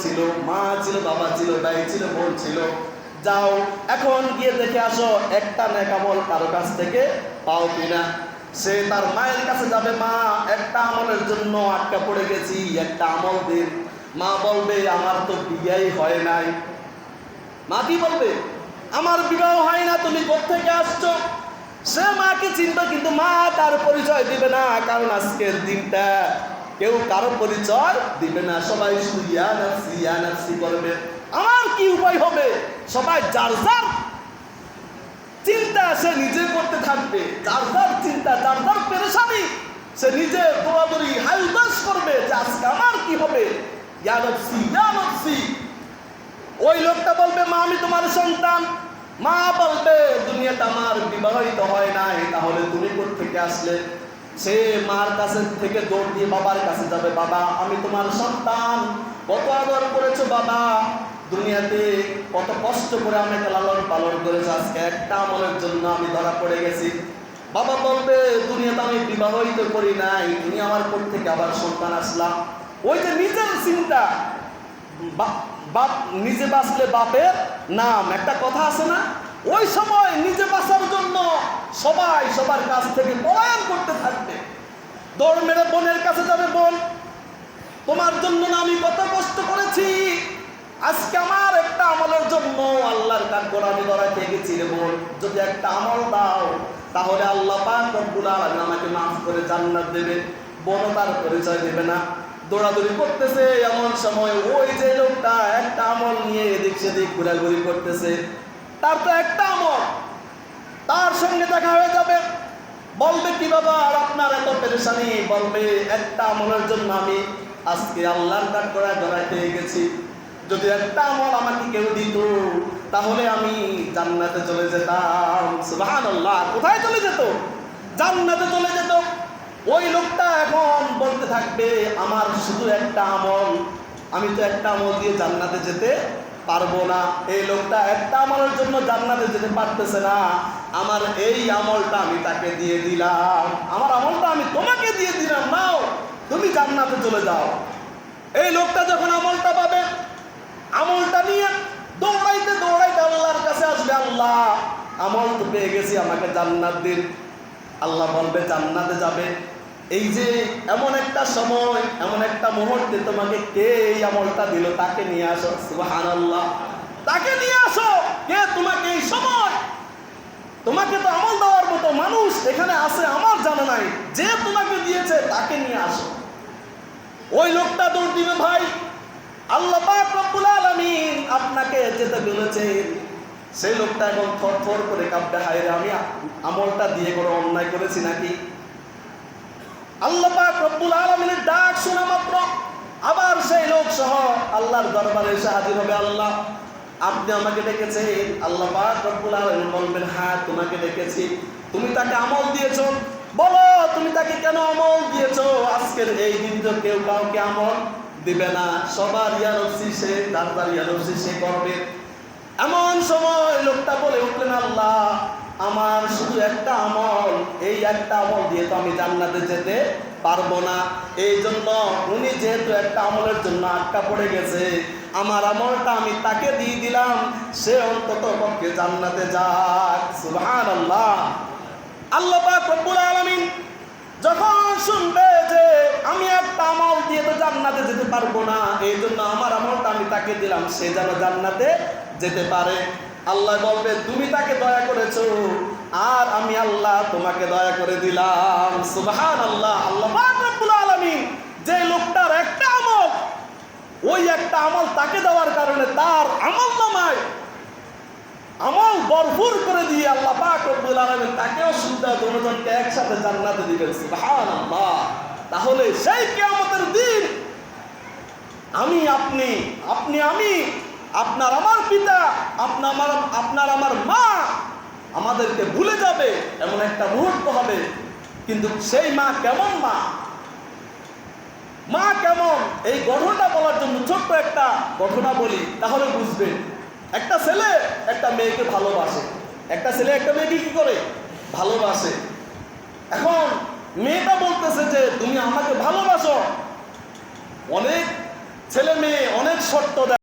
ছিল, মা ছিল, বাবা ছিল, ভাই ছিল, বোন ছিল। যাও এখন গিয়ে দেখে আসো একটা নেক আমল কারো কাছ থেকে পাও কিনা। সে তার মায়ের কাছে যাবে, মা একটা আমলের জন্য আটকা পড়ে গেছি, একটা আমল দিন। মা বলবে আমার তো বিয়েই হয় নাই। মা কি বলবে? আমার বিবাহ হয় না, তুমি কোত্থেকে আসছো? সে মাকে চিনবে কিন্তু মা তার পরিচয় দিবে না, কারণ আজকের দিনটা কেউ কারো পরিচয় দিবে না। সবাই শুধু ইয়া নাফসি করবে। আমার কি উপায় হবে? সবাই যার যার চিন্তা সে নিজে করতে থাকবে, যার যার চিন্তা, যার যার পেরেশানি সে নিজে দৌড়াদৌড়ি হাইদাস করবে যে আজকে আমার কি হবে। ইয়া নাফসি। ওই লোকটা বলবে মা আমি তোমার সন্তান। মা বলবে দুনিয়াতে আমার বিবাহিত হয় নাই, তাহলে তুমি কোত্থেকে আসলে? সে মার কাছে থেকে দৌড় দিয়ে বাবার কাছে যাবে, বাবা আমি তোমার সন্তান, কত আদর করেছো বাবা, দুনিয়াতে কত কষ্ট করে আমাকে লালন পালন করেছো, আজকে একটা আমলের জন্য আমি ধরা পড়ে গেছি। বাবা বলবে দুনিয়াতে আমি বিবাহিত করি নাই, তুমি আমার কোত্থেকে আবার সন্তান আসলাম। ওই যে নিজের চিন্তা, বাপ নিজে বাঁচলে বাপের নাম, একটা কথা আছে না? ওই সময় নিজে বাঁচার জন্য সবাই সবার কাছ থেকে পলায়ন করতে থাকবে। দৌড় মেরে বোনের কাছে যাবে, বোন তোমার জন্য না আমি কত কষ্ট করেছি, আজকে আমার একটা আমলের জন্য আল্লাহর কাঠগড় আমি ধরা খেয়ে গেছি রে বোন, যদি একটা আমল দাও তাহলে আল্লাহ পাক রব্বুল আলামিন আমাকে মাফ করে জান্নাত দেবে। বোনও তার পরিচয় দেবে না, দৌড়াদৌড়ি করতেছে। এমন সময় ওই যে লোকটা একটা আমল নিয়ে এদিক সেদিক ঘোরাঘুরি করতেছে, তার তো একটা আমল, তার সঙ্গে দেখা হয়ে যাবে। বলবে কি বাবা আর আপনার এত পেরেশানি? বলবে একটা আমলের জন্য আমি আজকে আল্লাহর কাঠগড়ায় ধরা খেয়ে গেছি, যদি একটা আমল আমাকে কেউ দিত তাহলে আমি জান্নাতে চলে যেতাম। সুবহানাল্লাহ। কোথায় চলে যেত? জান্নাতে চলে যেত। ওই লোকটা এখন বলতে থাকবে আমার শুধু একটা আমল, আমি তো একটা আমল দিয়ে জান্নাতে যেতে পারবো না। এই লোকটা একটা আমলের জন্য জান্নাতে যেতে পারতেছে না, আমার এই আমলটা আমি তাকে দিয়ে দিলাম, আমার আমলটা আমি তোমাকে দিয়ে দিলাম, নাও তুমি জান্নাতে চলে যাও। এই লোকটা যখন আমলটা পাবে, আমলটা নিয়ে দৌড়াইতে দৌড়াইতে আল্লাহর কাছে আসবে, আল্লাহ আমল তো পেয়ে গেছি, আমাকে জান্নাত দিন। আল্লাহ বলবে জান্নাতে যাবে। এই যে এমন একটা সময়, এমন একটা মুহূর্তে তোমাকে কে এই আমলটা দিল তাকে নিয়ে আসো। সুবহানাল্লাহ। তাকে নিয়ে আসো। কে তোমাকে এই সময়, তোমাকে তো আমল দেওয়ার মতো মানুষ এখানে আছে আমার জানা নাই, যে তোমাকে দিয়েছে তাকে নিয়ে আসো। ওই লোকটা দৌড় দিবে, ভাই আল্লাহ পাক রব্বুল আলামিন আপনাকে যেতে বলেছেন। সেই লোকটা এখন থরথর করে কাঁপবে, হায় রে আমি আমলটা দিয়ে কোনো অন্যায় করেছি নাকি? আল্লাহ পাক রব্বুল আলামিনের ডাক শোনা মাত্র আবার সেই লোক সহ আল্লাহর দরবারে এসে হাজির হবে। আল্লাহ আপনি আমাকে ডেকেছেন? আল্লাহ পাক রব্বুল আলামিন বলবেন হ্যাঁ তোমাকে ডেকেছি। তুমি তাকে আমল দিয়েছো, বলো তুমি তাকে কেন আমল দিয়েছো? আজকের এই দিন তো কেউ কাউকে আমল দিবে না, সবার ইয়া নফসি সে, তার ইয়া নফসি সে করবে। এমন সময় লোকটা বলে উঠলেন আল্লাহ আমার শুধু একটা আমল, এই একটা আমল দিয়ে তো আমি জান্নাতে যেতে পারবো না, এই জন্য উনি যেহেতু একটা আমলের জন্য আটকা পড়ে গেছে, আমার আমলটা আমি তাকে দিয়ে দিলাম, সে অন্তত পক্ষে জান্নাতে যাক। সুবহানাল্লাহ। আল্লাহ পাক রব্বুল আলামিন যখন শুনবে যে আমি একটা আমল দিয়ে তো জান্নাতে যেতে পারবো না, এই জন্য আমার আমলটা আমি তাকে দিলাম, সে যেন জান্নাতে যেতে পারে, আল্লাহ বলবে তুমি তাকে দয়া করেছো আর আমি আল্লাহ তোমাকে দয়া করে দিলাম। সুবহানাল্লাহ। আল্লাহ পাক রব্বুল আলামিন যে লোকটার একটা আমল, ওই একটা আমল তাকে দেওয়ার কারণে তার আমলনামায় আমল ভরপুর করে দিয়ে আল্লাহ পাক রব্বুল আলামিন তাকেও সুন্দর দুজনকে একসাথে জান্নাতে দিবেন। সুবহানাল্লাহ। তাহলে সেই কিয়ামতের দিন আমি আপনি, আপনি আমি, আপনার আমার পিতা, আপনার আমার মা আমাদেরকে ভুলে যাবে, এমন একটা মুহূর্ত হবে। কিন্তু সেই মা কেমন মা, মা কেমন, এই ঘটনাটা বলার জন্য ছোট্ট একটা ঘটনা বলি, তাহলে বুঝবেন। একটা ছেলে একটা মেয়েকে ভালোবাসে, একটা ছেলে একটা মেয়েকে কি করে ভালোবাসে। এখন মেয়েটা বলতেছে যে তুমি আমাকে ভালোবাসো, অনেক ছেলে মেয়ে অনেক শর্ত দেয়।